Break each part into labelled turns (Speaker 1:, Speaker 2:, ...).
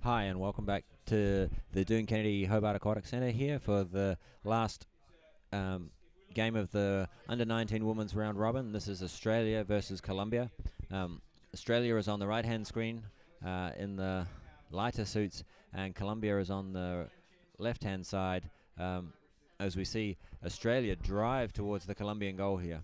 Speaker 1: Hi, and welcome back to the Doon Kennedy Hobart Aquatic Centre here for the last um, game of the Under-19 Women's Round Robin. This is Australia versus Colombia. Australia is on the right-hand screen in the lighter suits, and Colombia is on the left-hand side as we see Australia drive towards the Colombian goal here.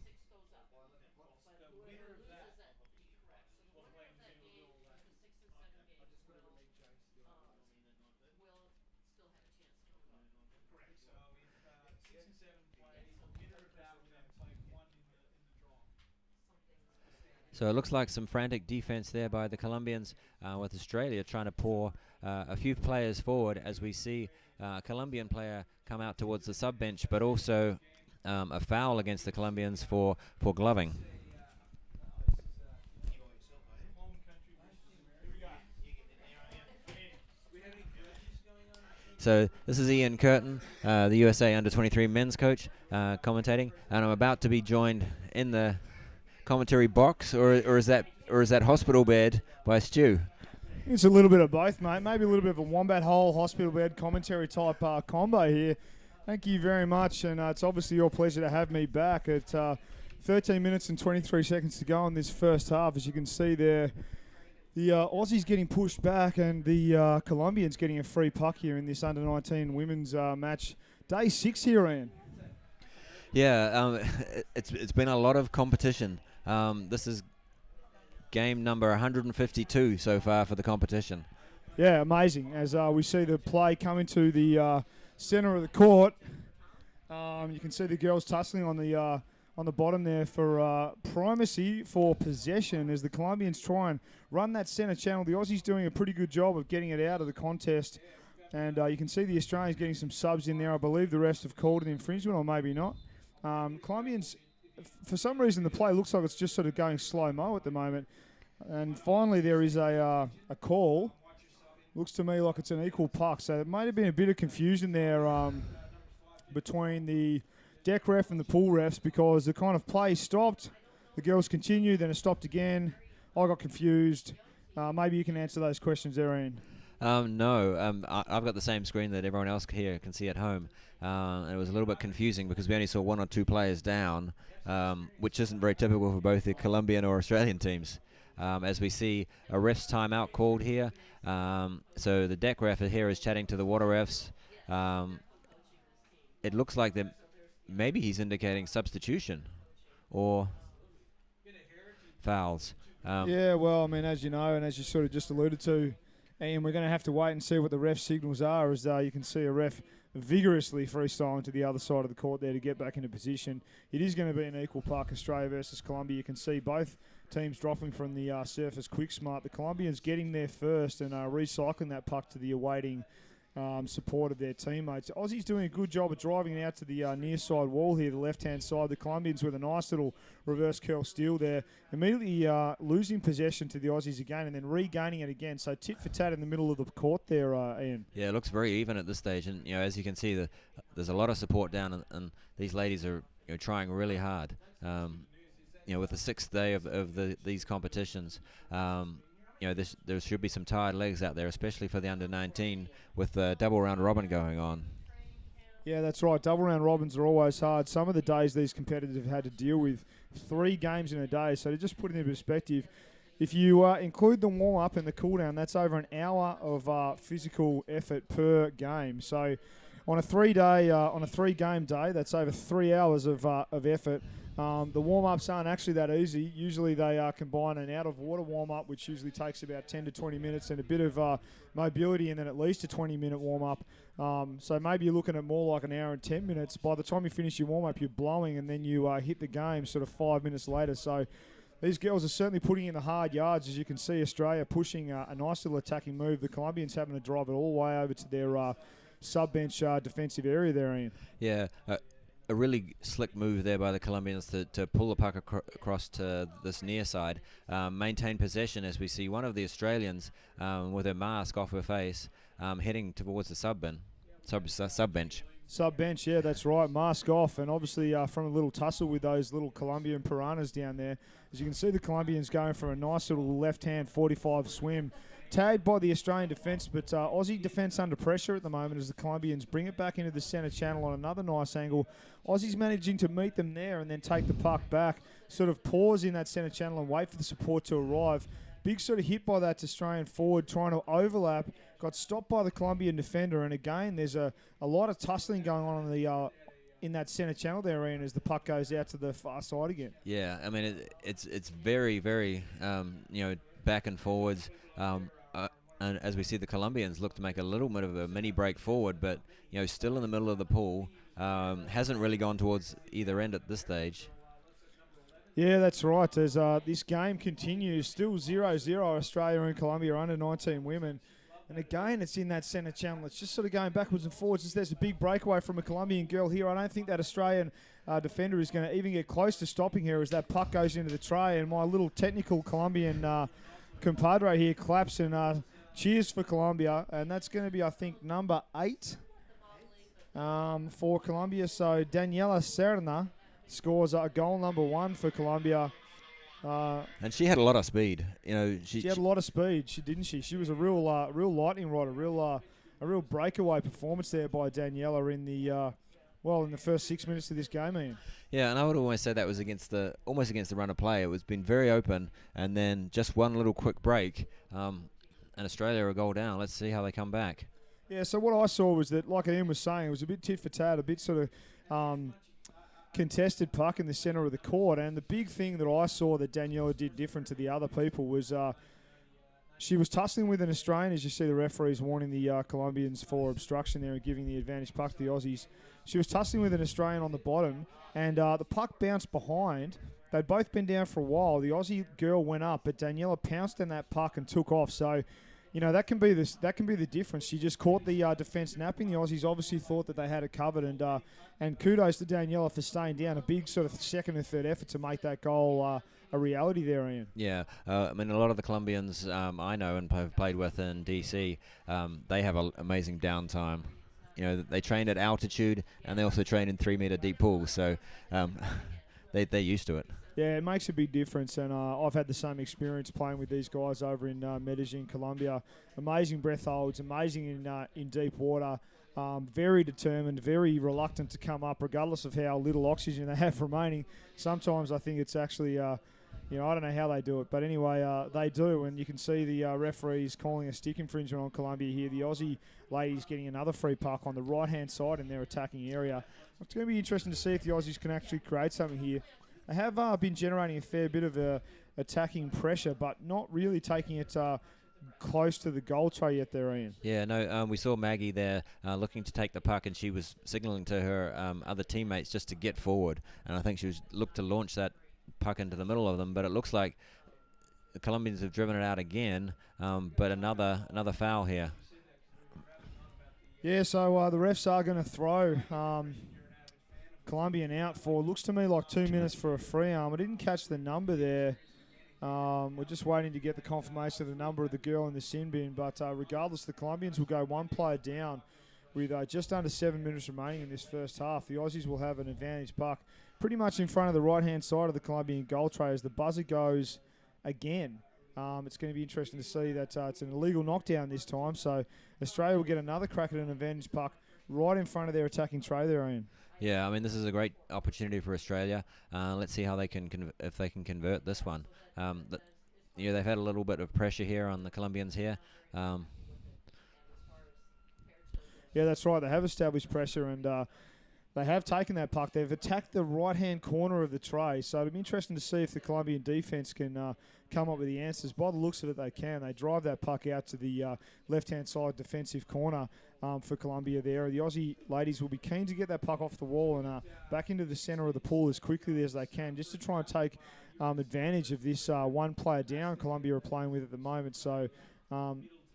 Speaker 1: So it looks like some frantic defense there by the Colombians, with Australia trying to pour a few players forward as we see a Colombian player come out towards the sub bench, but also a foul against the Colombians for gloving. So this is Ian Curtin, the USA Under-23 men's coach, commentating, and I'm about to be joined in the commentary box, or is that hospital bed by Stu?
Speaker 2: It's a little bit of both, mate. Maybe a little bit of a wombat hole hospital bed commentary type combo here. Thank you very much, and it's obviously your pleasure to have me back. At 13 minutes and 23 seconds to go in this first half. As you can see there, the Aussies getting pushed back, and the Colombians getting a free puck here in this Under-19 women's match. Day 6 here, Ian.
Speaker 1: Yeah, it's been a lot of competition. This is game number 152 so far for the competition.
Speaker 2: Yeah, amazing. As we see the play come into the centre of the court, you can see the girls tussling on the bottom there for primacy for possession as the Colombians try and run that centre channel. The Aussies doing a pretty good job of getting it out of the contest, and you can see the Australians getting some subs in there. I believe the refs have called an infringement, or maybe not. Colombians, for some reason, the play looks like it's just sort of going slow-mo at the moment. And finally, there is a call. Looks to me like it's an equal puck. So it might have been a bit of confusion there between the deck ref and the pool refs, because the kind of play stopped. The girls continued, then it stopped again. I got confused. Maybe you can answer those questions there, Ian.
Speaker 1: No, I've got the same screen that everyone else here can see at home. And it was a little bit confusing because we only saw one or two players down, which isn't very typical for both the Colombian or Australian teams. As we see a ref's timeout called here. So the deck ref here is chatting to the water refs. It looks like that maybe he's indicating substitution or fouls.
Speaker 2: Yeah, well, I mean, as you know, and as you sort of just alluded to, and we're going to have to wait and see what the ref signals are, as you can see a ref vigorously freestyling to the other side of the court there to get back into position. It is going to be an equal puck, Australia versus Colombia. You can see both teams dropping from the surface quick smart. The Colombians getting there first and recycling that puck to the awaiting support of their teammates. Aussies doing a good job of driving it out to the near side wall here, the left-hand side. The Colombians with a nice little reverse curl steal there. Immediately losing possession to the Aussies again and then regaining it again. So tit for tat in the middle of the court there, Ian.
Speaker 1: Yeah, it looks very even at this stage. And, as you can see, there's a lot of support down, and these ladies are trying really hard. With the sixth day of these competitions, there should be some tired legs out there, especially for the Under-19 with the double round robin going on.
Speaker 2: Yeah, that's right. Double round robins are always hard. Some of the days these competitors have had to deal with 3 games in a day. So to just put it in perspective, if you include the warm-up and the cool-down, that's over an hour of physical effort per game. So on a 3-game day, that's over 3 hours of effort. The warm-ups aren't actually that easy. Usually they combine an out-of-water warm-up, which usually takes about 10 to 20 minutes, and a bit of mobility, and then at least a 20-minute warm-up. So maybe you're looking at more like an hour and 10 minutes. By the time you finish your warm-up, you're blowing, and then you hit the game sort of 5 minutes later. So these girls are certainly putting in the hard yards. As you can see, Australia pushing a nice little attacking move. The Colombians having to drive it all the way over to their sub-bench defensive area there, Ian.
Speaker 1: Yeah, a really slick move there by the Colombians to pull the puck across to this near side, maintain possession as we see one of the Australians with her mask off her face heading towards the sub bench.
Speaker 2: Sub bench, yeah, that's right. Mask off, and obviously from a little tussle with those little Colombian piranhas down there. As you can see, the Colombians going for a nice little left-hand 45 swim. Tagged by the Australian defence, but Aussie defence under pressure at the moment as the Colombians bring it back into the centre channel on another nice angle. Aussie's managing to meet them there and then take the puck back, sort of pause in that centre channel and wait for the support to arrive. Big sort of hit by that Australian forward trying to overlap. Got stopped by the Colombian defender, and again, there's a lot of tussling going on the in that centre channel there, Ian, as the puck goes out to the far side again.
Speaker 1: Yeah, I mean, it's very, very, back and forwards. And as we see, the Colombians look to make a little bit of a mini break forward, but, still in the middle of the pool. Hasn't really gone towards either end at this stage.
Speaker 2: Yeah, that's right. As this game continues, still 0-0, Australia and Colombia under 19 women. And again, it's in that centre channel. It's just sort of going backwards and forwards as there's a big breakaway from a Colombian girl here. I don't think that Australian defender is going to even get close to stopping her as that puck goes into the tray. And my little technical Colombian compadre here claps and cheers for Colombia. And that's going to be, I think, number 8 for Colombia. So Daniela Serna scores a goal number 1 for Colombia.
Speaker 1: And she had a lot of speed. She
Speaker 2: had a lot of speed, didn't she? She was a real lightning rod, a real breakaway performance there by Daniela in the first 6 minutes of this game, Ian.
Speaker 1: Yeah, and I would almost say that was almost against the run of play. It was been very open, and then just one little quick break, and Australia are a goal down. Let's see how they come back.
Speaker 2: Yeah, so what I saw was that, like Ian was saying, it was a bit tit for tat, a bit sort of contested puck in the centre of the court, and the big thing that I saw that Daniela did different to the other people was she was tussling with an Australian, as you see the referees warning the Colombians for obstruction there and giving the advantage puck to the Aussies. She was tussling with an Australian on the bottom, and the puck bounced behind. They'd both been down for a while. The Aussie girl went up, but Daniela pounced on that puck and took off. So, that can be the difference. She just caught the defence napping. The Aussies obviously thought that they had it covered, and kudos to Daniela for staying down. A big sort of second and third effort to make that goal a reality there, Ian.
Speaker 1: Yeah, I mean, a lot of the Colombians I know and have played with in DC, they have an amazing downtime. They train at altitude, and they also train in 3-meter deep pools, so they're used to it.
Speaker 2: Yeah, it makes a big difference, and I've had the same experience playing with these guys over in Medellin, Colombia. Amazing breath holds, amazing in deep water, very determined, very reluctant to come up, regardless of how little oxygen they have remaining. Sometimes I think it's actually, I don't know how they do it, but anyway, they do, and you can see the referees calling a stick infringement on Colombia here. The Aussie ladies getting another free puck on the right-hand side in their attacking area. It's going to be interesting to see if the Aussies can actually create something here. They have been generating a fair bit of attacking pressure, but not really taking it close to the goal tray yet there, Ian.
Speaker 1: Yeah, no, we saw Maggie there looking to take the puck, and she was signalling to her other teammates just to get forward. And I think she looked to launch that puck into the middle of them, but it looks like the Colombians have driven it out again, but another foul here.
Speaker 2: Yeah, so the refs are going to throw Colombian out for, looks to me like 2 minutes for a free arm. I didn't catch the number there. We're just waiting to get the confirmation of the number of the girl in the sin bin, but regardless, the Colombians will go one player down with just under 7 minutes remaining in this first half. The Aussies will have an advantage puck pretty much in front of the right-hand side of the Colombian goal tray as the buzzer goes again. It's going to be interesting to see that it's an illegal knockdown this time, so Australia will get another crack at an advantage puck right in front of their attacking tray there, Ian.
Speaker 1: Yeah, I mean, this is a great opportunity for Australia. Let's see how they can if they can convert this one. They've had a little bit of pressure here on the Colombians here.
Speaker 2: Yeah, that's right. They have established pressure, and they have taken that puck. They've attacked the right-hand corner of the tray, so it'll be interesting to see if the Colombian defence can come up with the answers. By the looks of it, they can. They drive that puck out to the left-hand side defensive corner for Colombia there. The Aussie ladies will be keen to get that puck off the wall and back into the centre of the pool as quickly as they can, just to try and take advantage of this one player down Colombia are playing with at the moment. So,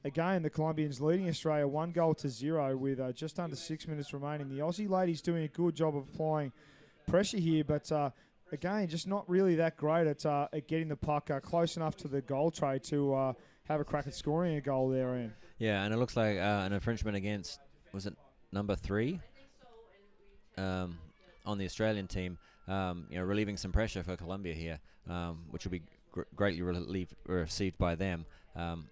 Speaker 2: again, the Colombians leading Australia 1-0 with just under 6 minutes remaining. The Aussie ladies doing a good job of applying pressure here, but again, just not really that great at getting the puck close enough to the goal tray to have a crack at scoring a goal there, Ian.
Speaker 1: Yeah, and it looks like an infringement against, was it number 3? on the Australian team, relieving some pressure for Colombia here, which will be greatly received by them,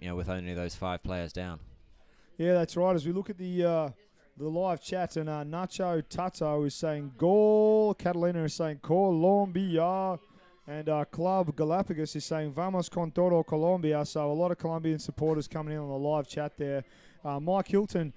Speaker 1: with only those 5 players down.
Speaker 2: Yeah, that's right. As we look at the live chat, and Nacho Tato is saying goal, Catalina is saying Colombia, and Club Galapagos is saying vamos con todo Colombia. So a lot of Colombian supporters coming in on the live chat there. Mike Hilton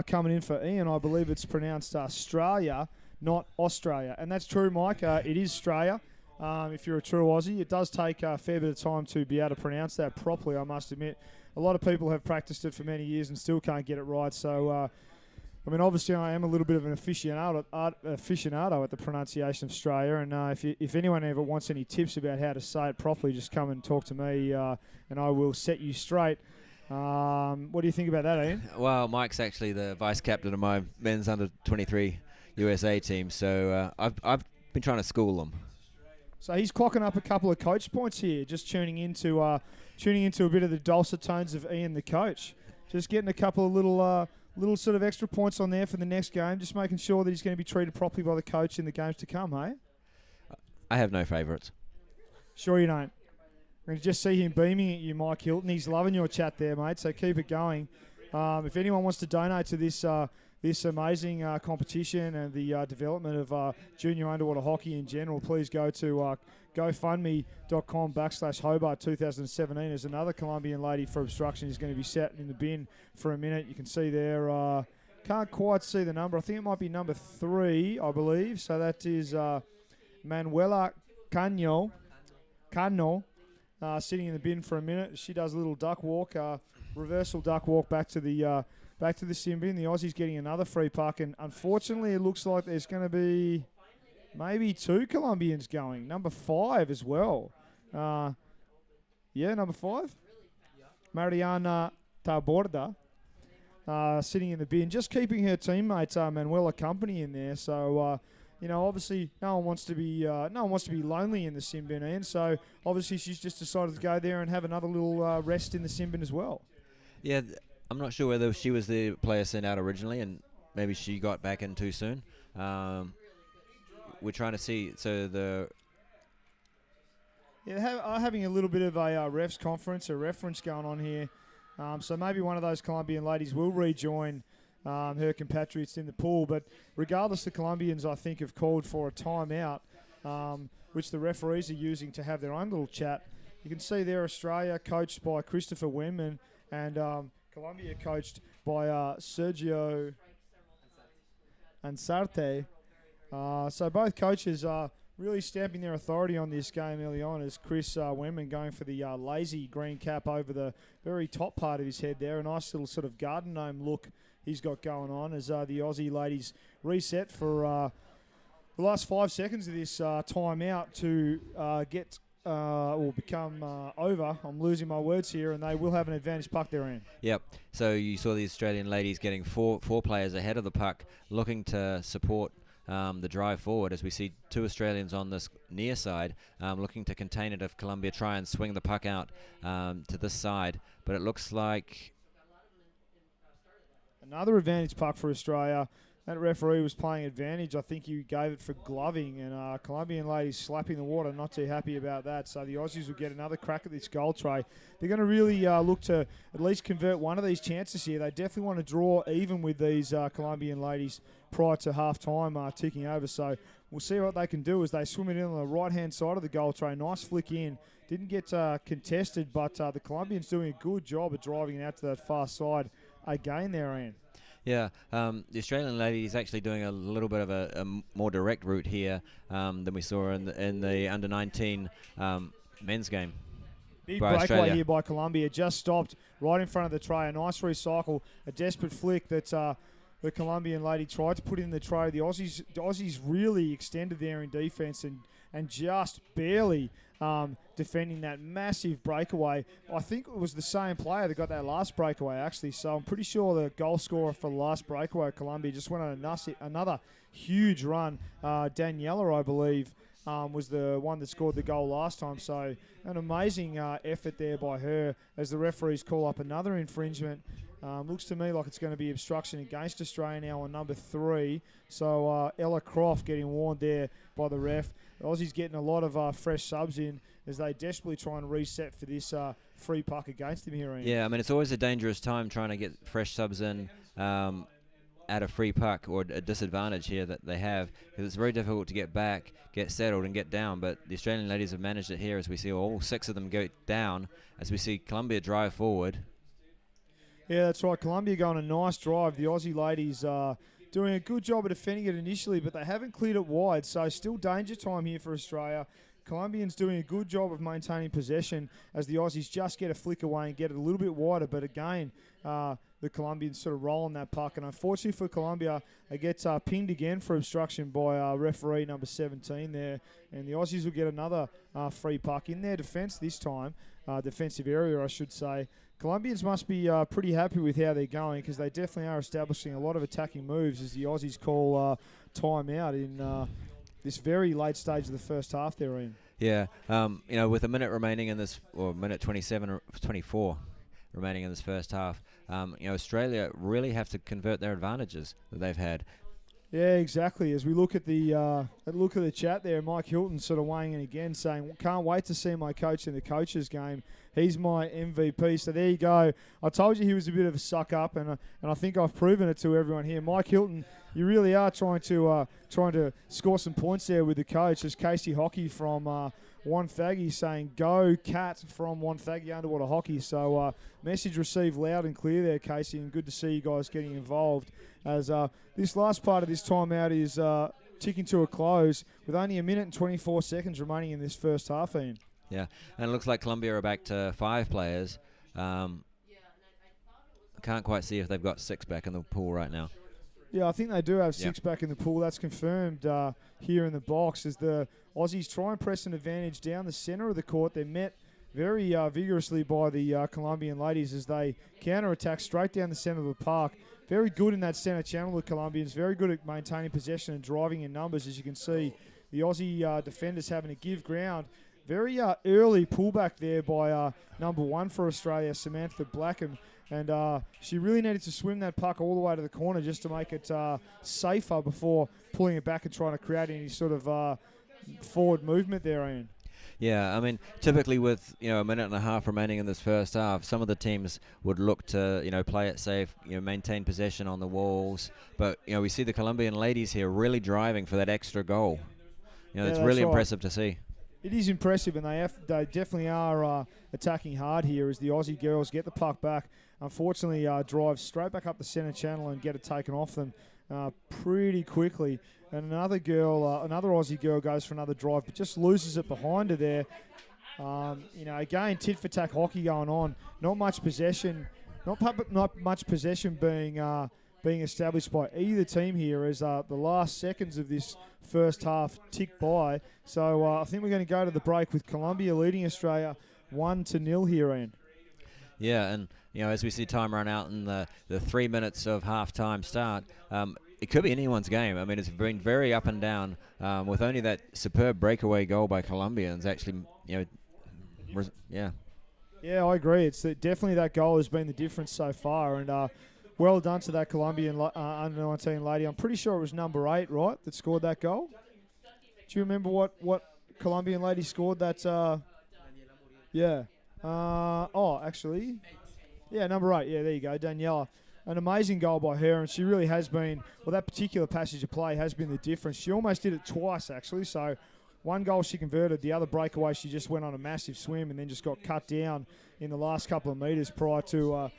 Speaker 2: coming in for Ian. I believe it's pronounced Australia, not Australia. And that's true, Mike. It is Australia. If you're a true Aussie, it does take a fair bit of time to be able to pronounce that properly, I must admit. A lot of people have practiced it for many years and still can't get it right. So, obviously I am a little bit of an aficionado at the pronunciation of Australia. And if anyone ever wants any tips about how to say it properly, just come and talk to me and I will set you straight. What do you think about that, Ian?
Speaker 1: Well, Mike's actually the vice captain of my men's under-23 USA team, so I've been trying to school them.
Speaker 2: So he's clocking up a couple of coach points here, just tuning into a bit of the dulcet tones of Ian, the coach. Just getting a couple of little sort of extra points on there for the next game, just making sure that he's going to be treated properly by the coach in the games to come, hey?
Speaker 1: I have no favourites. Sure
Speaker 2: you don't. We're going to just see him beaming at you, Mike Hilton. He's loving your chat there, mate, so keep it going. If anyone wants to donate to this amazing competition and the development of junior underwater hockey in general, please go to GoFundMe.com/Hobart 2017. There's another Colombian lady for obstruction who's going to be sat in the bin for a minute. You can see there, can't quite see the number. I think it might be number 3, I believe. So that is Manuela Cano, sitting in the bin for a minute. She does a little duck walk, reversal duck walk back to the sim bin. The Aussies getting another free puck, and unfortunately it looks like there's going to be maybe 2 Colombians going. Number 5 as well. Number 5. Mariana Taborda sitting in the bin, just keeping her teammates Manuela company in there. So obviously no one wants to be lonely in the sim bin, and so obviously she's just decided to go there and have another little rest in the sim bin as well.
Speaker 1: Yeah. I'm not sure whether she was the player sent out originally and maybe she got back in too soon. We're trying to see. So
Speaker 2: having a little bit of a refs conference, a reference going on here. So maybe one of those Colombian ladies will rejoin her compatriots in the pool. But regardless, the Colombians, I think, have called for a timeout, which the referees are using to have their own little chat. You can see there Australia, coached by Christopher Wenman, and Colombia coached by Sergio Ansarte. So both coaches are really stamping their authority on this game early on, as Chris Wenman going for the lazy green cap over the very top part of his head there. A nice little sort of garden gnome look he's got going on as the Aussie ladies reset for the last 5 seconds of this timeout to become over. I'm losing my words here, and they will have an advantage puck they're in.
Speaker 1: Yep. So you saw the Australian ladies getting four players ahead of the puck, looking to support the drive forward, as we see 2 Australians on this near side looking to contain it if Colombia try and swing the puck out to this side. But it looks like
Speaker 2: another advantage puck for Australia. That referee was playing advantage. I think he gave it for gloving, and Colombian ladies slapping the water, not too happy about that. So the Aussies will get another crack at this goal tray. They're going to really look to at least convert one of these chances here. They definitely want to draw even with these Colombian ladies prior to half-time ticking over. So we'll see what they can do as they swim it in on the right-hand side of the goal tray. Nice flick in. Didn't get contested, but the Colombians doing a good job of driving it out to that far side again there, Ian.
Speaker 1: Yeah, the Australian lady is actually doing a little bit of a more direct route here than we saw in the under-19 men's game.
Speaker 2: Big breakaway here by Colombia. Just stopped right in front of the tray. A nice recycle, a desperate flick that the Colombian lady tried to put in the tray. The Aussies really extended there in defence and just barely defending that massive breakaway. I think it was the same player that got that last breakaway, actually. So I'm pretty sure the goal scorer for the last breakaway, Colombia, just went on another huge run. Daniela, I believe, was the one that scored the goal last time. So an amazing effort there by her as the referees call up another infringement. Looks to me like it's going to be obstruction against Australia now on number 3. So Ella Croft getting warned there by the ref. The Aussies getting a lot of fresh subs in as they desperately try and reset for this free puck against him here, Ian.
Speaker 1: Yeah, I mean, it's always a dangerous time trying to get fresh subs in at a free puck or a disadvantage here that they have, because it's very difficult to get back, get settled, and get down. But the Australian ladies have managed it here as we see all 6 of them go down, as we see Colombia drive forward.
Speaker 2: Yeah, that's right. Colombia going a nice drive. The Aussie ladies doing a good job of defending it initially, but they haven't cleared it wide. So still danger time here for Australia. Colombians doing a good job of maintaining possession as the Aussies just get a flick away and get it a little bit wider. But again, the Colombians sort of rolling that puck. And unfortunately for Colombia, it gets pinged again for obstruction by referee number 17 there. And the Aussies will get another free puck in their defence this time, defensive area, I should say. Colombians must be pretty happy with how they're going, because they definitely are establishing a lot of attacking moves as the Aussies call time out in this very late stage of the first half they're in.
Speaker 1: Yeah, with a minute remaining in this, or minute 27 or 24 remaining in this first half, Australia really have to convert their advantages that they've had.
Speaker 2: Yeah, exactly. As we look at the chat there, Mike Hilton sort of weighing in again, saying, "Can't wait to see my coach in the coaches game. He's my MVP." So there you go. I told you he was a bit of a suck up, and I think I've proven it to everyone here. Mike Hilton, you really are trying to score some points there with the coach. As Casey Hockey from Wonthaggi saying, "Go Cat" from Wonthaggi Underwater Hockey. So message received loud and clear there, Casey, and good to see you guys getting involved. As this last part of this timeout is ticking to a close with only a minute and 24 seconds remaining in this first half, Ian.
Speaker 1: Yeah, and it looks like Colombia are back to 5 players. Can't quite see if they've got 6 back in the pool right now.
Speaker 2: Yeah, I think they do have 6 back in the pool. That's confirmed here in the box as the Aussies try and press an advantage down the centre of the court. They're met very vigorously by the Colombian ladies as they counter-attack straight down the centre of the park. Very good in that centre channel, the Colombians. Very good at maintaining possession and driving in numbers, as you can see. The Aussie defenders having to give ground. Very early pullback there by number 1 for Australia, Samantha Blackham. And she really needed to swim that puck all the way to the corner just to make it safer before pulling it back and trying to create any sort of forward movement there, Ian.
Speaker 1: Yeah, I mean, typically with a minute and a half remaining in this first half, some of the teams would look to play it safe, maintain possession on the walls. But we see the Colombian ladies here really driving for that extra goal. It's really impressive to see.
Speaker 2: It is impressive, and they definitely are attacking hard here as the Aussie girls get the puck back. Unfortunately, drive straight back up the centre channel and get it taken off them pretty quickly. And another Aussie girl goes for another drive, but just loses it behind her there. Again, tit-for-tat hockey going on. Not much possession being established by either team here as the last seconds of this first half tick by. So I think we're going to go to the break with Colombia leading Australia 1-0 here, Ian.
Speaker 1: Yeah, and as we see time run out in the 3 minutes of half-time start, it could be anyone's game. I mean, it's been very up and down with only that superb breakaway goal by Colombians actually, yeah.
Speaker 2: Yeah, I agree. It's definitely that goal has been the difference so far, and well done to that Colombian under-19 lady. I'm pretty sure it was number 8, right, that scored that goal. Do you remember what Colombian lady scored that? Yeah. Actually, yeah, number 8. Yeah, there you go, Daniela. An amazing goal by her, and she really has been, that particular passage of play has been the difference. She almost did it twice, actually. So one goal she converted, the other breakaway she just went on a massive swim and then just got cut down in the last couple of metres prior to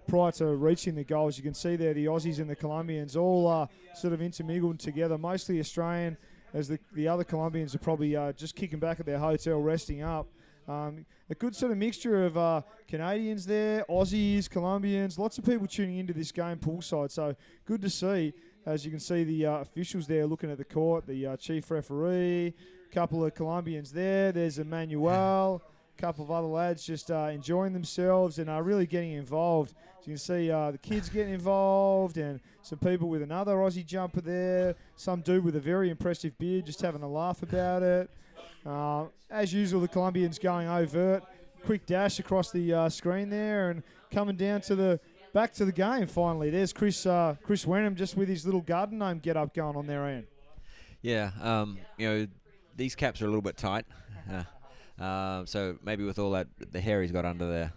Speaker 2: reaching the goal. As you can see there, the Aussies and the Colombians all sort of intermingled together, mostly Australian, as the other Colombians are probably just kicking back at their hotel, resting up. A good sort of mixture of Canadians there, Aussies, Colombians, lots of people tuning into this game poolside. So good to see. As you can see, the officials there looking at the court, the chief referee, a couple of Colombians there. There's Emmanuel, a couple of other lads just enjoying themselves and are really getting involved. So you can see the kids getting involved and some people with another Aussie jumper there. Some dude with a very impressive beard just having a laugh about it. As usual, the Colombians going overt. Quick dash across the screen there and coming down to the back to the game finally. There's Chris Wenham just with his little garden gnome get up going on their end.
Speaker 1: Yeah, these caps are a little bit tight. So maybe with all that, the hair he's got under there.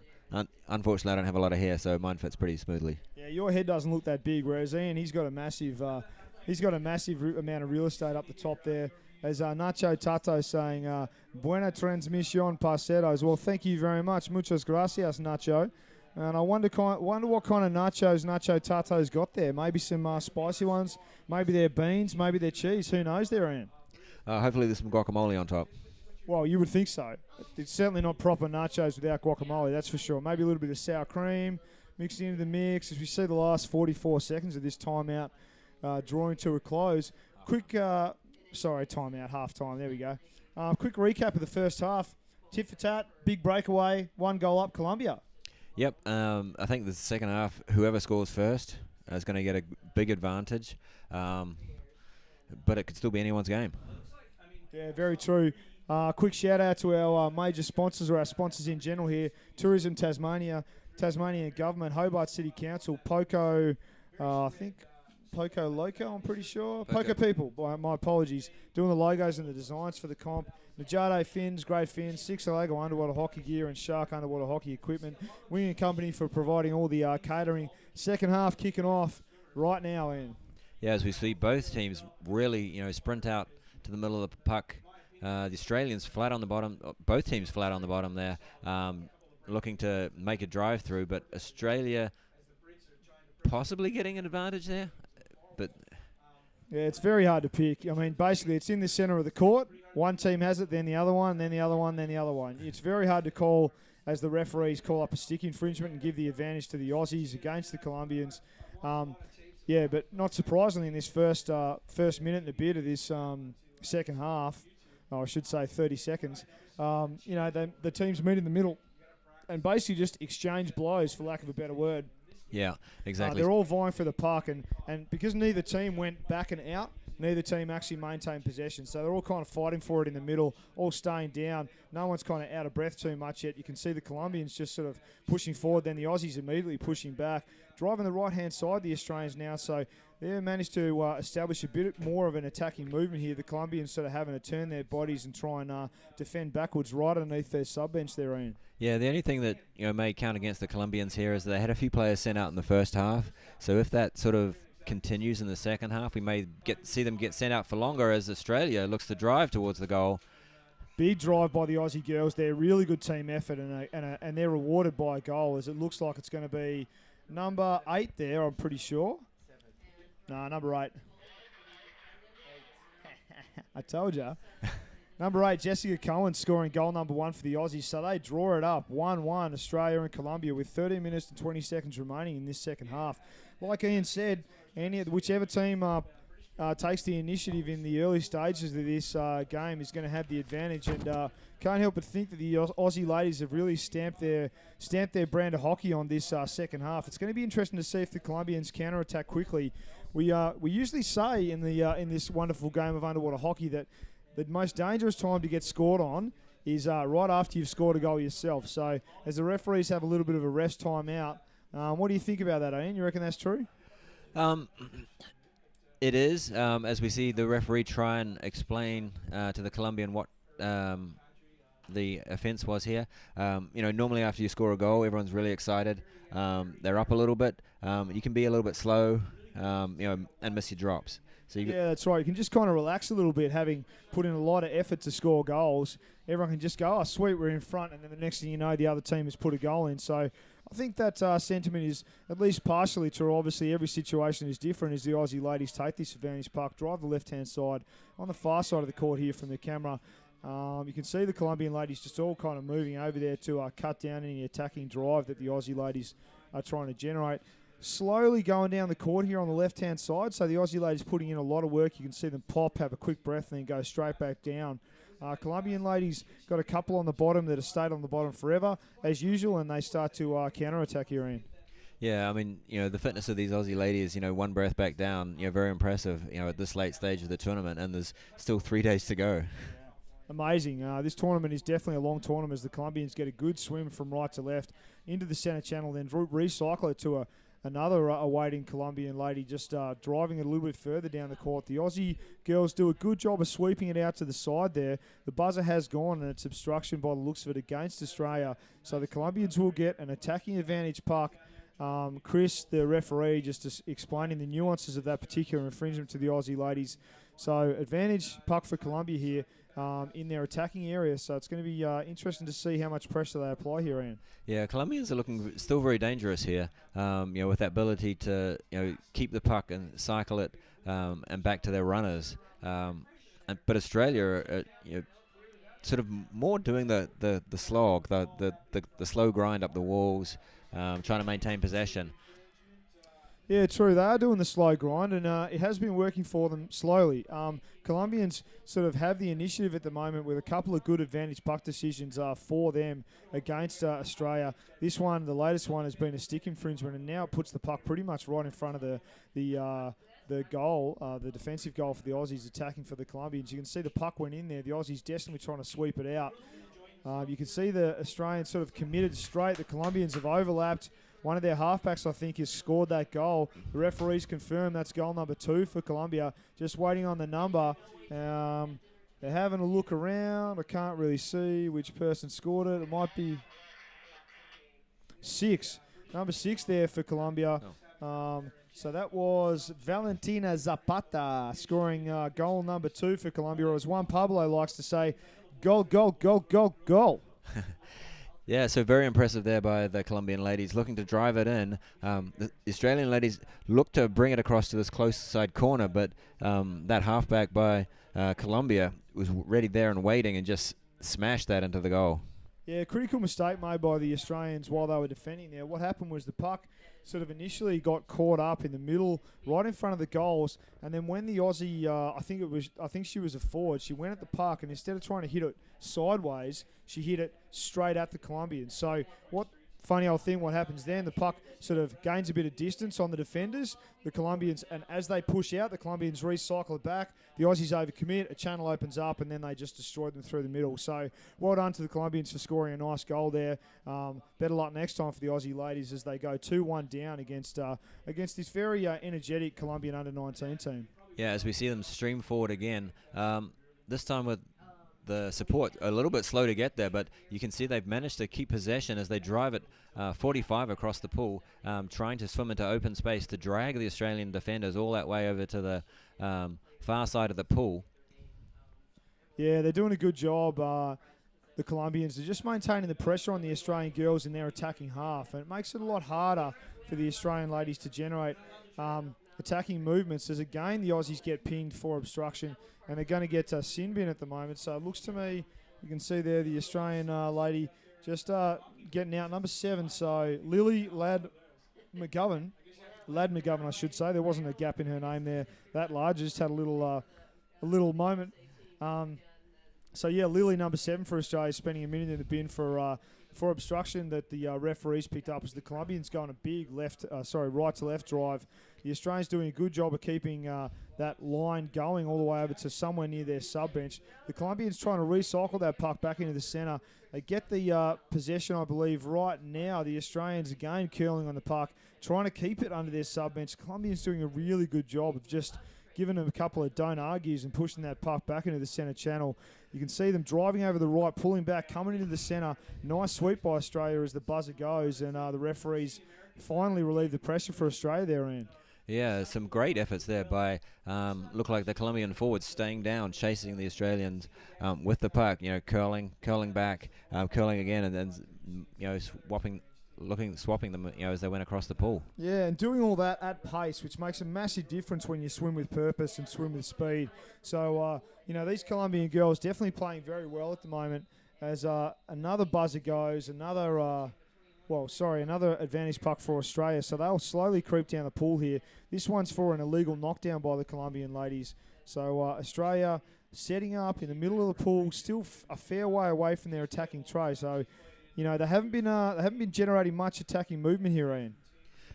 Speaker 1: Unfortunately, I don't have a lot of hair, so mine fits pretty smoothly.
Speaker 2: Yeah, your head doesn't look that big, whereas Ian, he's got a massive amount of real estate up the top there. As Nacho Tato saying, buena transmisión parceros. Well, thank you very much. Muchas gracias, Nacho. And I wonder what kind of nachos Nacho Tato's got there. Maybe some spicy ones. Maybe they're beans. Maybe they're cheese. Who knows there, Ian?
Speaker 1: Hopefully there's some guacamole on top.
Speaker 2: Well, you would think so. It's certainly not proper nachos without guacamole, that's for sure. Maybe a little bit of sour cream mixed into the mix. As we see the last 44 seconds of this timeout drawing to a close. Timeout, half-time. There we go. Quick recap of the first half. Tit for tat, big breakaway, 1 goal up, Colombia.
Speaker 1: Yep, I think the second half, whoever scores first is going to get a big advantage, but it could still be anyone's game.
Speaker 2: Yeah, very true. Quick shout out to our major sponsors, or our sponsors in general here: Tourism Tasmania, Tasmanian Government, Hobart City Council, Poco, Poco Loco, I'm pretty sure. Poco People, my apologies, doing the logos and the designs for the comp. Najade Fins, Great Fins, Six Alago underwater hockey gear and Shark underwater hockey equipment. Wing & Company for providing all the catering. Second half kicking off right now, Ian.
Speaker 1: Yeah, as we see both teams really, sprint out to the middle of the puck. The Australians flat on the bottom, both teams flat on the bottom there, looking to make a drive through, but Australia possibly getting an advantage there. But
Speaker 2: yeah, it's very hard to pick. I mean, basically, it's in the centre of the court. One team has it, then the other one, then the other one, then the other one. It's very hard to call as the referees call up a stick infringement and give the advantage to the Aussies against the Colombians. But not surprisingly, in this first minute and a bit of this second half, I should say 30 seconds, the teams meet in the middle and basically just exchange blows, for lack of a better word.
Speaker 1: Yeah, exactly.
Speaker 2: They're all vying for the puck, and because neither team went back and out, neither team actually maintained possession. So they're all kind of fighting for it in the middle, all staying down. No one's kind of out of breath too much yet. You can see the Colombians just sort of pushing forward, then the Aussies immediately pushing back. Driving the right-hand side, the Australians now, so they managed to establish a bit more of an attacking movement here. The Colombians sort of having to turn their bodies and try and defend backwards right underneath their sub-bench they're in.
Speaker 1: Yeah, the only thing that may count against the Colombians here is they had a few players sent out in the first half. So if that sort of continues in the second half, we may see them get sent out for longer as Australia looks to drive towards the goal.
Speaker 2: Big drive by the Aussie girls. They're really good team effort, and they're rewarded by a goal, as it looks like it's going to be number 8 there, I'm pretty sure. No, number 8. I told you. Number 8, Jessica Cohen scoring goal number 1 for the Aussies. So they draw it up 1-1, Australia and Colombia, with 13 minutes and 20 seconds remaining in this second half. Like Ian said, whichever team takes the initiative in the early stages of this game is going to have the advantage. And can't help but think that the Aussie ladies have really stamped their brand of hockey on this second half. It's going to be interesting to see if the Colombians counter-attack quickly. We usually say in this wonderful game of underwater hockey that the most dangerous time to get scored on is right after you've scored a goal yourself. So as the referees have a little bit of a rest time out, what do you think about that, Ian? You reckon that's true?
Speaker 1: It is, as we see the referee try and explain to the Colombian what the offence was here. Normally after you score a goal, everyone's really excited. They're up a little bit. You can be a little bit slow, and miss your drops. So
Speaker 2: that's right. You can just kind of relax a little bit, having put in a lot of effort to score goals. Everyone can just go, oh, sweet, we're in front, and then the next thing you know, the other team has put a goal in. So I think that sentiment is at least partially true. Obviously, every situation is different as the Aussie ladies take this advantage puck, drive the left-hand side on the far side of the court here from the camera. You can see the Colombian ladies just all kind of moving over there to cut down any attacking drive that the Aussie ladies are trying to generate. Slowly going down the court here on the left-hand side. So the Aussie ladies putting in a lot of work. You can see them pop, have a quick breath, and then go straight back down. Colombian ladies got a couple on the bottom that have stayed on the bottom forever, as usual, and they start to counter-attack here in.
Speaker 1: Yeah, I mean, the fitness of these Aussie ladies, one breath back down, very impressive, at this late stage of the tournament, and there's still 3 days to go.
Speaker 2: Amazing. This tournament is definitely a long tournament as the Colombians get a good swim from right to left into the centre channel, then recycle it to another awaiting Colombian lady just driving it a little bit further down the court. The Aussie girls do a good job of sweeping it out to the side there. The buzzer has gone, and it's obstruction by the looks of it against Australia. So the Colombians will get an attacking advantage puck. Chris, the referee, just explaining the nuances of that particular infringement to the Aussie ladies. So advantage puck for Colombia here in their attacking area. So it's going to be interesting to see how much pressure they apply here, Ian.
Speaker 1: Yeah, Colombians are looking still very dangerous here. With that ability to keep the puck and cycle it and back to their runners. But Australia are sort of more doing the slog, the slow grind up the walls, trying to maintain possession.
Speaker 2: Yeah, true. They are doing the slow grind, and it has been working for them slowly. Colombians sort of have the initiative at the moment with a couple of good advantage puck decisions for them against Australia. This one, the latest one, has been a stick infringement, and now it puts the puck pretty much right in front of the goal, the defensive goal for the Aussies attacking for the Colombians. You can see the puck went in there. The Aussies desperately trying to sweep it out. You can see the Australians sort of committed straight. The Colombians have overlapped. One of their halfbacks, I think, has scored that goal. The referees confirm that's goal number 2 for Colombia. Just waiting on the number. They're having a look around. I can't really see which person scored it. It might be 6. Number 6 there for Colombia.
Speaker 1: Oh.
Speaker 2: So that was Valentina Zapata scoring goal number 2 for Colombia. Or as Juan Pablo likes to say, goal, goal, goal, goal, goal.
Speaker 1: Yeah, so very impressive there by the Colombian ladies, looking to drive it in. The Australian ladies look to bring it across to this close side corner, but that halfback by Colombia was ready there and waiting and just smashed that into the goal.
Speaker 2: Yeah, critical mistake made by the Australians while they were defending there. What happened was the puck sort of initially got caught up in the middle, right in front of the goals, and then when the Aussie, I think she was a forward, she went at the puck, and instead of trying to hit it sideways, she hit it straight at the Colombians. So funny old thing, what happens then, the puck sort of gains a bit of distance on the defenders, the Colombians, and as they push out, the Colombians recycle it back, the Aussies overcommit, a channel opens up, and then they just destroyed them through the middle. So well done to the Colombians for scoring a nice goal there. Better luck next time for the Aussie ladies as they go 2-1 down against this very energetic Colombian under-19 team.
Speaker 1: Yeah, as we see them stream forward again, this time with the support a little bit slow to get there, but you can see they've managed to keep possession as they drive it 45 across the pool, trying to swim into open space to drag the Australian defenders all that way over to the far side of the pool.
Speaker 2: Yeah, they're doing a good job. The Colombians are just maintaining the pressure on the Australian girls in their attacking half, and it makes it a lot harder for the Australian ladies to generate attacking movements, as again the Aussies get pinged for obstruction, and they're going to get sin bin at the moment. So it looks to me, you can see there the Australian lady just getting out, number 7. So Lily Ladd McGovern, I should say. There wasn't a gap in her name there that large. Just had a little moment. So yeah, Lily, number 7 for Australia, spending a minute in the bin for obstruction that the referees picked up as the Colombians go on a big right to left drive. The Australians doing a good job of keeping that line going all the way over to somewhere near their sub bench. The Colombians trying to recycle that puck back into the centre. They get the possession, I believe, right now. The Australians again curling on the puck, trying to keep it under their sub bench. Colombians doing a really good job of just giving them a couple of don't argues and pushing that puck back into the centre channel. You can see them driving over the right, pulling back, coming into the centre. Nice sweep by Australia as the buzzer goes, and the referees finally relieve the pressure for Australia there, Ian.
Speaker 1: Yeah, some great efforts there by look like the Colombian forwards staying down, chasing the Australians with the puck. Curling back, curling again, and then swapping them as they went across the pool.
Speaker 2: Yeah, and doing all that at pace, which makes a massive difference when you swim with purpose and swim with speed. So these Colombian girls definitely playing very well at the moment. As another buzzer goes, another advantage puck for Australia. So they'll slowly creep down the pool here. This one's for an illegal knockdown by the Colombian ladies. So Australia setting up in the middle of the pool, still a fair way away from their attacking tray. So, they haven't been generating much attacking movement here, Ian.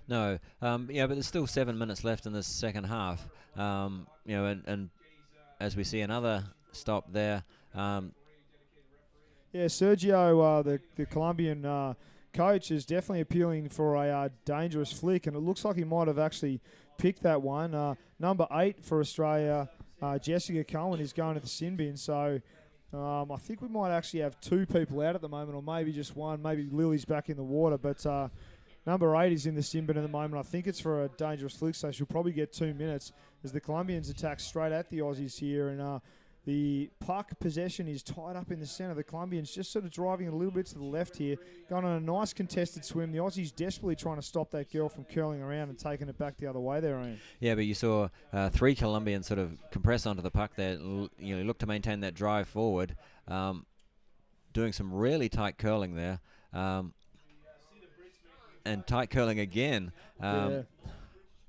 Speaker 1: No, but there's still 7 minutes left in this second half. And as we see another stop there.
Speaker 2: Sergio, the Colombian coach is definitely appealing for a dangerous flick, and it looks like he might have actually picked that one. Number 8 for Australia, Jessica Cohen, is going to the sin bin. So I think we might actually have 2 people out at the moment, or maybe just one. Maybe Lily's back in the water, but number 8 is in the sin bin at the moment. I think it's for a dangerous flick, so she'll probably get 2 minutes as the Colombians attack straight at the Aussies here. And the puck possession is tied up in the centre. The Colombians just sort of driving a little bit to the left here, going on a nice contested swim. The Aussies desperately trying to stop that girl from curling around and taking it back the other way there, Ian.
Speaker 1: Yeah, but you saw 3 Colombians sort of compress onto the puck there, look to maintain that drive forward, doing some really tight curling there. And tight curling again.
Speaker 2: Yeah.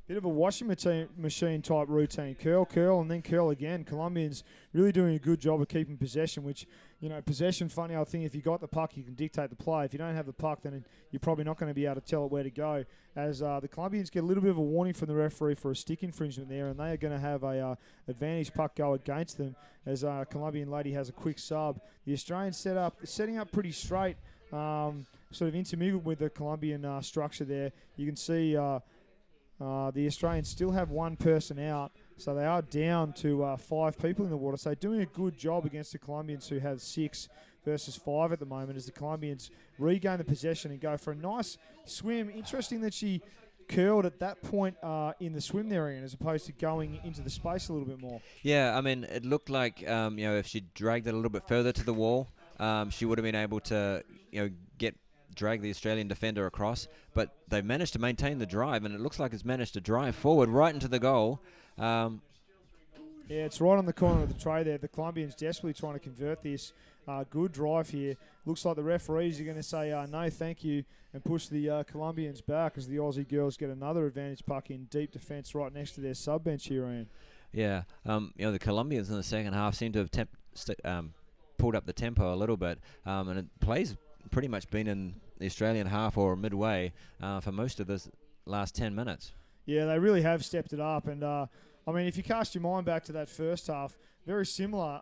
Speaker 2: Bit of a washing machine type routine. Curl, and then curl again. Colombians really doing a good job of keeping possession, which, possession, funny old thing, if you got the puck, you can dictate the play. If you don't have the puck, then you're probably not going to be able to tell it where to go. As the Colombians get a little bit of a warning from the referee for a stick infringement there, and they are going to have a advantage puck go against them as a Colombian lady has a quick sub. The Australians setting up pretty straight, sort of intermingled with the Colombian structure there. You can see the Australians still have 1 person out, so they are down to 5 people in the water. So doing a good job against the Colombians, who have 6 versus 5 at the moment, as the Colombians regain the possession and go for a nice swim. Interesting that she curled at that point in the swim there, Ian, as opposed to going into the space a little bit more.
Speaker 1: Yeah, I mean, it looked like if she dragged it a little bit further to the wall, she would have been able to drag the Australian defender across, but they've managed to maintain the drive, and it looks like it's managed to drive forward right into the goal.
Speaker 2: Yeah, it's right on the corner of the tray there. The Colombians desperately trying to convert this. Good drive here. Looks like the referees are going to say no thank you and push the Colombians back, as the Aussie girls get another advantage puck in deep defence right next to their sub bench here, Ian.
Speaker 1: Yeah, the Colombians in the second half seem to have pulled up the tempo a little bit, and it plays pretty much been in the Australian half or midway for most of this last 10 minutes.
Speaker 2: Yeah, they really have stepped it up. And, if you cast your mind back to that first half, very similar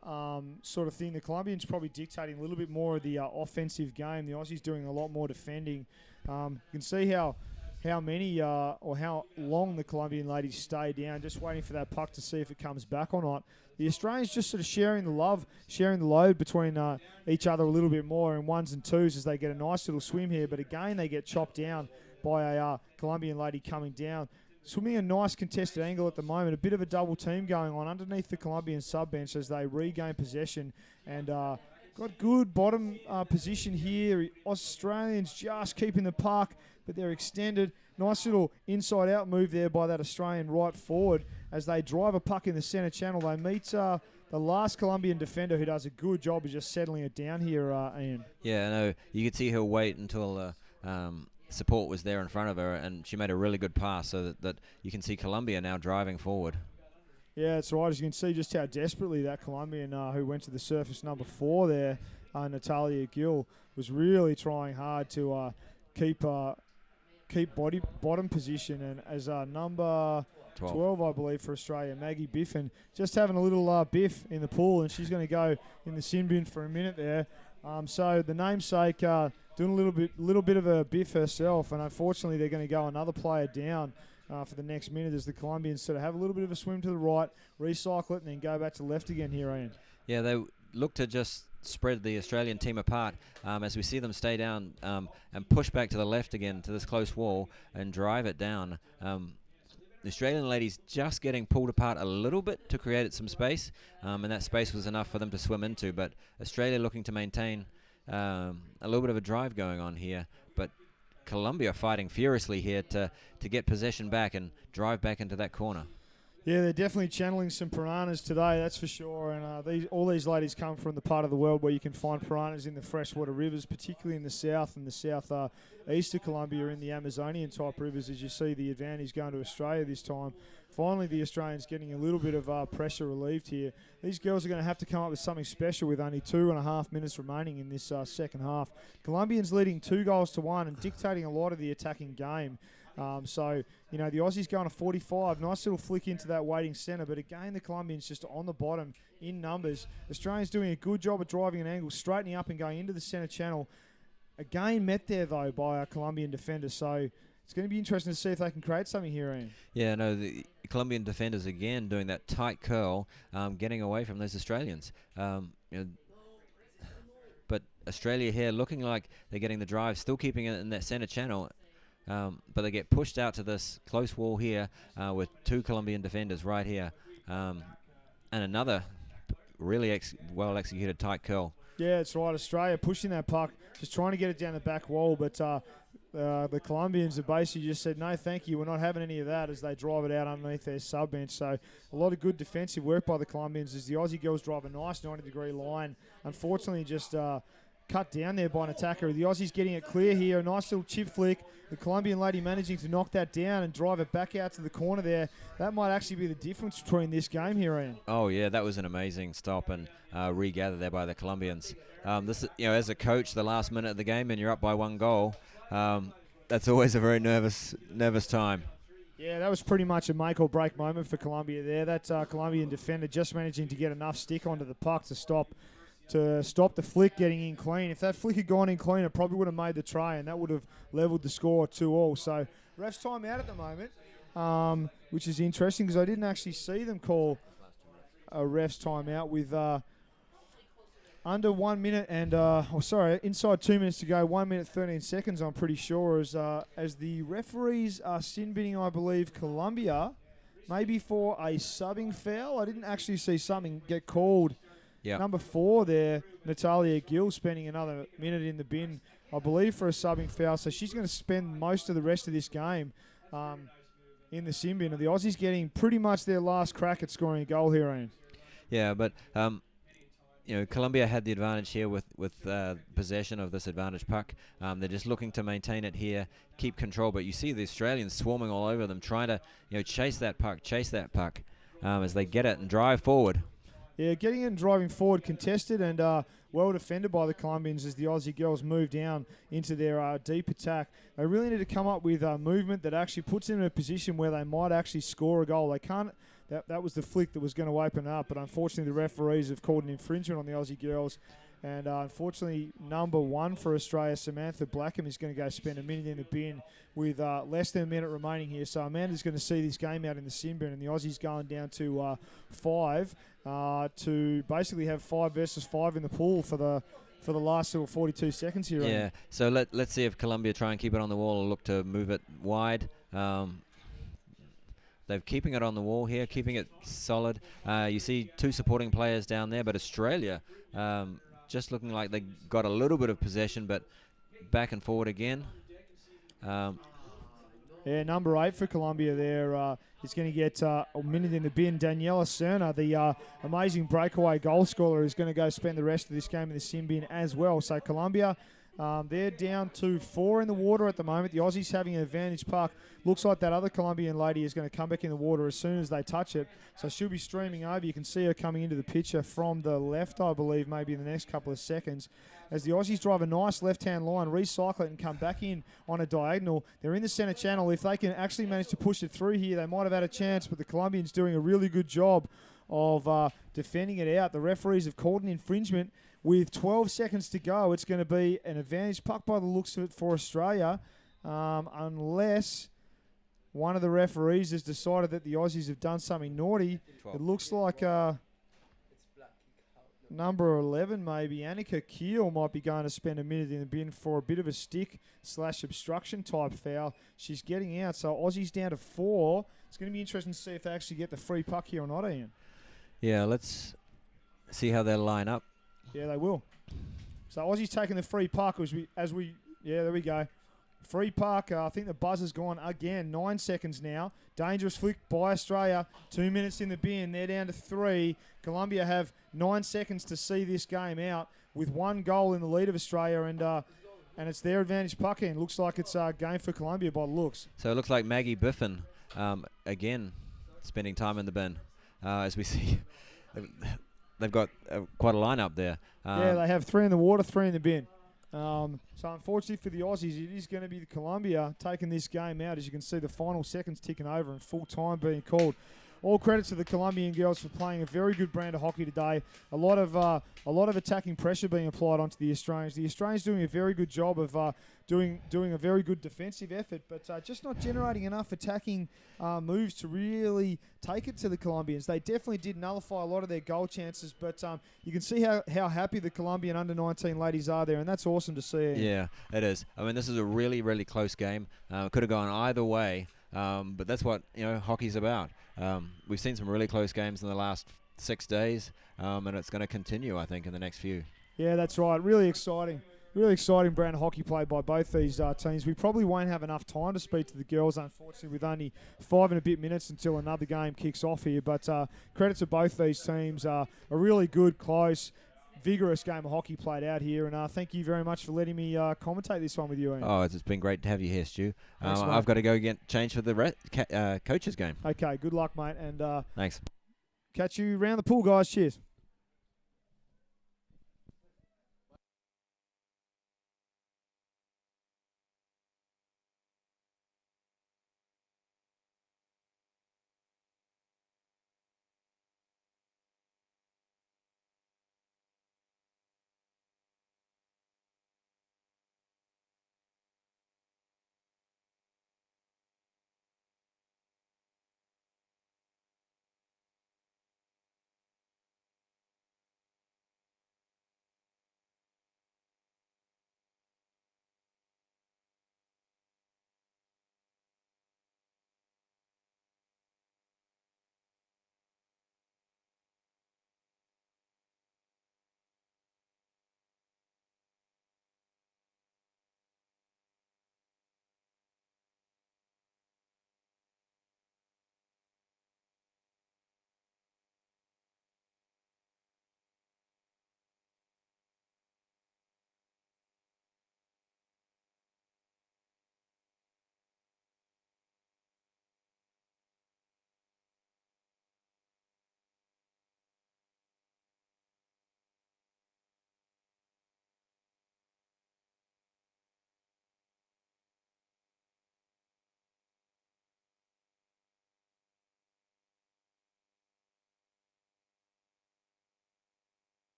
Speaker 2: sort of thing. The Colombians probably dictating a little bit more of the offensive game. The Aussies doing a lot more defending. You can see how many or how long the Colombian ladies stay down, just waiting for that puck to see if it comes back or not. The Australians just sort of sharing the love, sharing the load between each other a little bit more in 1s and 2s as they get a nice little swim here. But again, they get chopped down by a Colombian lady coming down. Swimming a nice contested angle at the moment. A bit of a double team going on underneath the Colombian sub-bench as they regain possession. And got good bottom position here. Australians just keeping the puck, but they're extended. Nice little inside-out move there by that Australian right forward as they drive a puck in the centre channel. They meet the last Colombian defender, who does a good job of just settling it down here, Ian.
Speaker 1: Yeah, no, you could see her wait until support was there in front of her, and she made a really good pass, so that you can see Colombia now driving forward.
Speaker 2: Yeah, that's right. As you can see just how desperately that Colombian who went to the surface, number 4 there, Natalia Gill, was really trying hard to keep bottom position. And as number 12, I believe, for Australia, Maggie Biffin, just having a little biff in the pool, and she's going to go in the sin bin for a minute there. So the namesake doing a little bit of a biff herself, and unfortunately they're going to go another player down for the next minute as the Colombians sort of have a little bit of a swim to the right, recycle it, and then go back to left again here, Ian.
Speaker 1: Yeah, they look to just spread the Australian team apart as we see them stay down and push back to the left again to this close wall and drive it down. The Australian ladies just getting pulled apart a little bit to create some space, and that space was enough for them to swim into, but Australia looking to maintain a little bit of a drive going on here, but Colombia fighting furiously here to get possession back and drive back into that corner.
Speaker 2: Yeah, they're definitely channeling some piranhas today, that's for sure. And all these ladies come from the part of the world where you can find piranhas in the freshwater rivers, particularly in the south and the south east of Colombia, in the Amazonian type rivers. As you see, the advantage going to Australia this time. Finally, the Australians getting a little bit of pressure relieved here. These girls are going to have to come up with something special with only 2.5 minutes remaining in this second half. Colombians leading 2-1 and dictating a lot of the attacking game. So, the Aussies going to 45. Nice little flick into that waiting centre. But again, the Colombians just on the bottom in numbers. Australians doing a good job of driving an angle, straightening up and going into the centre channel. Again met there, though, by a Colombian defender. So it's going to be interesting to see if they can create something here, Ian.
Speaker 1: Yeah, no, the Colombian defenders again doing that tight curl, getting away from those Australians. But Australia here looking like they're getting the drive, still keeping it in that centre channel. But they get pushed out to this close wall here with two Colombian defenders right here. And another really well executed tight curl.
Speaker 2: Yeah, that's right. Australia pushing that puck, just trying to get it down the back wall. But the Colombians have basically just said, no, thank you. We're not having any of that as they drive it out underneath their sub-bench. So a lot of good defensive work by the Colombians as the Aussie girls drive a nice 90-degree line. Unfortunately, just cut down there by an attacker. The Aussies getting it clear here. A nice little chip flick. The Colombian lady managing to knock that down and drive it back out to the corner there. That might actually be the difference between this game here, Ian.
Speaker 1: Oh, yeah, that was an amazing stop and regather there by the Colombians. This is, as a coach, the last minute of the game and you're up by 1 goal, that's always a very nervous time.
Speaker 2: Yeah, that was pretty much a make-or-break moment for Colombia there. That Colombian defender just managing to get enough stick onto the puck to stop the flick getting in clean. If that flick had gone in clean, it probably would have made the try, and that would have levelled the score 2-2. So refs time out at the moment, which is interesting because I didn't actually see them call a refs time out with under 1 minute and inside 2 minutes to go, 1 minute 13 seconds. I'm pretty sure as the referees are sin binning, I believe, Colombia, maybe for a subbing foul. I didn't actually see something get called.
Speaker 1: Yep.
Speaker 2: Number 4 there, Natalia Gill, spending another minute in the bin, I believe, for a subbing foul. So she's going to spend most of the rest of this game in the sin bin. And the Aussies getting pretty much their last crack at scoring a goal here, Ian.
Speaker 1: Yeah, but Colombia had the advantage here with possession of this advantage puck. They're just looking to maintain it here, keep control. But you see the Australians swarming all over them, trying to chase that puck as they get it and drive forward.
Speaker 2: Yeah, getting in and driving forward, contested and well defended by the Colombians as the Aussie girls move down into their deep attack. They really need to come up with movement that actually puts them in a position where they might actually score a goal. They can't. That was the flick that was going to open up, but unfortunately the referees have called an infringement on the Aussie girls. And unfortunately, number 1 for Australia, Samantha Blackham, is going to go spend a minute in the bin with less than a minute remaining here. So Amanda's going to see this game out in the sin bin, and the Aussies going down to 5 to basically have 5 versus 5 in the pool for the last little 42 seconds here.
Speaker 1: Yeah, so let's see if Colombia try and keep it on the wall or look to move it wide. They're keeping it on the wall here, keeping it solid. You see 2 supporting players down there, but Australia just looking like they got a little bit of possession, but back and forward again.
Speaker 2: Yeah, number 8 for Colombia there is going to get a minute in the bin. Daniela Serna, the amazing breakaway goal scorer, is going to go spend the rest of this game in the sin bin as well. So Colombia, they're down to 4 in the water at the moment. The Aussies having an advantage puck. Looks like that other Colombian lady is going to come back in the water as soon as they touch it. So she'll be streaming over. You can see her coming into the picture from the left, I believe, maybe in the next couple of seconds. As the Aussies drive a nice left-hand line, recycle it and come back in on a diagonal. They're in the centre channel. If they can actually manage to push it through here, they might have had a chance, but the Colombians doing a really good job of defending it out. The referees have called an infringement. With 12 seconds to go, it's going to be an advantage puck by the looks of it for Australia, unless one of the referees has decided that the Aussies have done something naughty. 12. It looks like number 11, maybe, Annika Keel might be going to spend a minute in the bin for a bit of a stick/obstruction type foul. She's getting out, so Aussies down to 4. It's going to be interesting to see if they actually get the free puck here or not, Ian.
Speaker 1: Yeah, let's see how they'll line up.
Speaker 2: Yeah, they will. So Aussie's taking the free puck there we go. Free puck. I think the buzzer's gone again. 9 seconds now. Dangerous flick by Australia. 2 minutes in the bin. They're down to 3. Colombia have 9 seconds to see this game out with 1 goal in the lead of Australia, and it's their advantage puck in. Looks like it's a game for Colombia by the looks.
Speaker 1: So it looks like Maggie Biffin again spending time in the bin as we see. They've got quite a lineup there.
Speaker 2: Yeah, they have 3 in the water, 3 in the bin. So unfortunately for the Aussies, it is going to be the Colombia taking this game out. As you can see, the final seconds ticking over and full time being called. all credit to the Colombian girls for playing a very good brand of hockey today. A lot of attacking pressure being applied onto the Australians. The Australians doing a very good job of doing a very good defensive effort, but just not generating enough attacking moves to really take it to the Colombians. They definitely did nullify a lot of their goal chances, but you can see how happy the Colombian under-19 ladies are there, and that's awesome to see.
Speaker 1: Yeah, it is. I mean, this is a really, really close game. Could have gone either way, but that's what hockey's about. We've seen some really close games in the last 6 days, and it's going to continue, I think, in the next few.
Speaker 2: Yeah, that's right. Really exciting. Really exciting brand of hockey played by both these teams. We probably won't have enough time to speak to the girls, unfortunately, with only 5 and a bit minutes until another game kicks off here. But credit to both these teams. A really good, close, vigorous game of hockey played out here. And thank you very much for letting me commentate this one with you, Ian.
Speaker 1: Oh, it's been great to have you here, Stu.
Speaker 2: Thanks,
Speaker 1: I've got to go get changed for the coaches game.
Speaker 2: Okay, good luck, mate. And
Speaker 1: thanks.
Speaker 2: Catch you round the pool, guys. Cheers.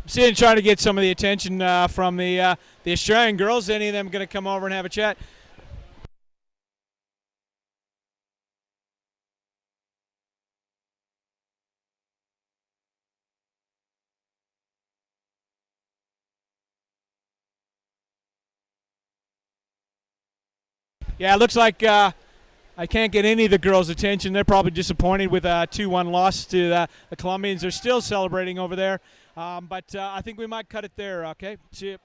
Speaker 3: Seeing trying to get some of the attention from the Australian girls. Any of them going to come over and have a chat? Yeah, it looks like I can't get any of the girls' attention. They're probably disappointed with a 2-1 loss to the Colombians. They're still celebrating over there. But I think we might cut it there, okay? See you.